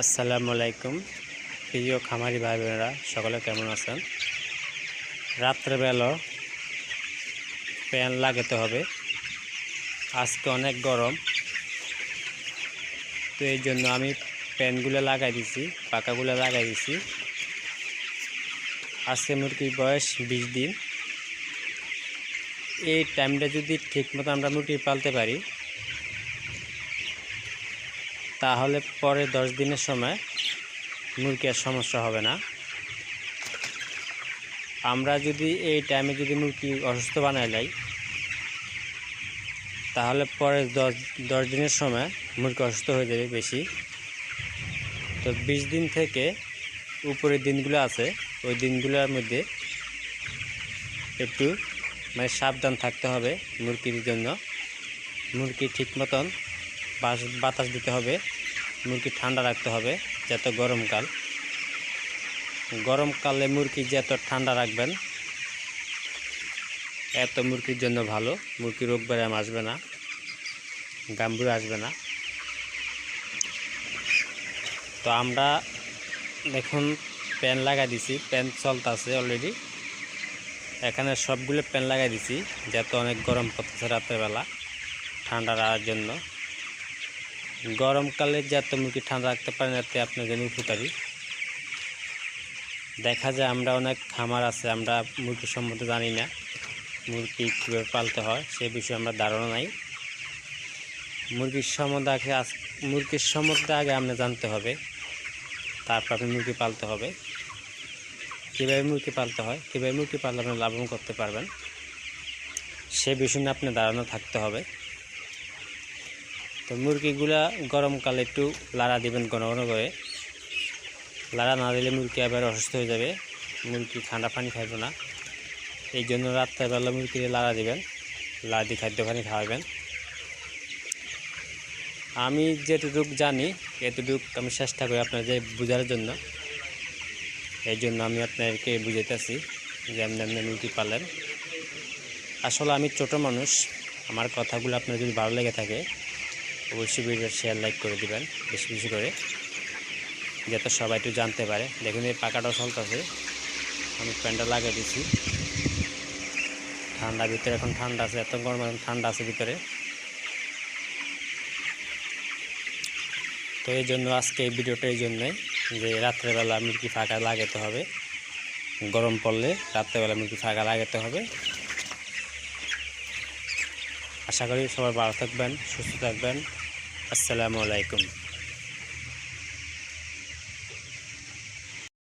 আসসালামু আলাইকুম প্রিয় খামারি ভাই বোনেরা, সকলে কেমন আছেন? রাত্রেবেলা ফ্যান লাগাতে হবে। আজকে অনেক গরম, তো এই জন্য আমি ফ্যানগুলো লাগাই দিছি, পাখাগুলো লাগাই দিছি। আজকে মুরগির বয়স 20 দিন। এই টাইমটা যদি ঠিকমতো আমরা মুরগি পালতে পারি, তাহলে পরে 10 দিনের সময় মুরগির সমস্যা হবে না। আমরা যদি এই টাইমে যদি মুরগি অসুস্থ বানাই লাই, তাহলে পরে 10 দিনের সময় মুরগি অসুস্থ হয়ে যাবে বেশি। তো 20 দিন থেকে উপরের দিনগুলো আছে, ওই দিনগুলোর মধ্যে একটু সাবধান থাকতে হবে মুরগির জন্য। মুরগি ঠিক মতন বাতাস দিতে হবে, মুরগি ঠান্ডা রাখতে হবে। যত গরমকালে মুরগি যত ঠান্ডা রাখবেন, এত মুরগির জন্য ভালো। মুরগি রোগ ব্যায়াম আসবে না, গাম্বুর আসবে না। তো আমরা দেখুন প্যান লাগাই দিছি, প্যান চলতেছে অলরেডি। এখানে সবগুলো প্যান লাগাই দিছি, যাতে অনেক গরম পড়তেছে রাত্রেবেলা ঠান্ডা রাখার জন্য। গরমকালে যত মুরগি ঠান্ডা রাখতে পারেন, এতে আপনার জন্য উপকারী। দেখা যায় আমরা অনেক খামার আছে, আমরা মুরগি সম্বন্ধে জানি না, মুরগি কীভাবে পালতে হয় সে বিষয়ে আমরা ধারণা নাই। মুরগির সম্বন্ধে আগে আপনি জানতে হবে, তারপর আপনি মুরগি পালতে হবে। কীভাবে মুরগি পালতে হয়, কীভাবে মুরগি পাললে আপনি লাভবান করতে পারবেন, সে বিষয় নিয়ে আপনার ধারণা থাকতে হবে। তো মুরগিগুলা গরমকালে একটু লাড়া দিবেন ঘন ঘন করে। লাড়া না দিলে মুরগি আবার অসুস্থ হয়ে যাবে, মুরগি ঠান্ডা পানি খাইবে না। এই জন্য রাত্রেবেলা মুরগিকে লাড়া দিবেন, লাড়া দিয়ে খাদ্য পানি খাওয়াবেন। আমি যেটুকু জানি এতটুকু আমি চেষ্টা করি আপনাদের বোঝার জন্য। এই জন্য আমি আপনাদেরকে বুঝাইতেছি যে আপনি মুরগি পালেন। আসলে আমি ছোট মানুষ, আমার কথাগুলো আপনার যদি ভালো লেগে থাকে অবশ্যই ভিডিও শেয়ার লাইক করে দিবেন বেশি বেশি করে, যাতে সবাই একটু জানতে পারে। দেখুন এই পাখাটাও চলতেছে, আমি প্যান্টটা লাগিয়ে দিচ্ছি। ঠান্ডা ভিতরে এখন ঠান্ডা আছে, এত গরম এখন ঠান্ডা আছে ভিতরে। তো এই জন্য আজকে এই ভিডিওটা এই জন্যই যে রাত্রেবেলা মুরগি ফাঁকা লাগাতে হবে। গরম পড়লে রাত্রেবেলা মুরগি ফাঁকা লাগাতে হবে। আশা করি সবাই ভালো থাকবেন, সুস্থ থাকবেন। আসসালামু আলাইকুম।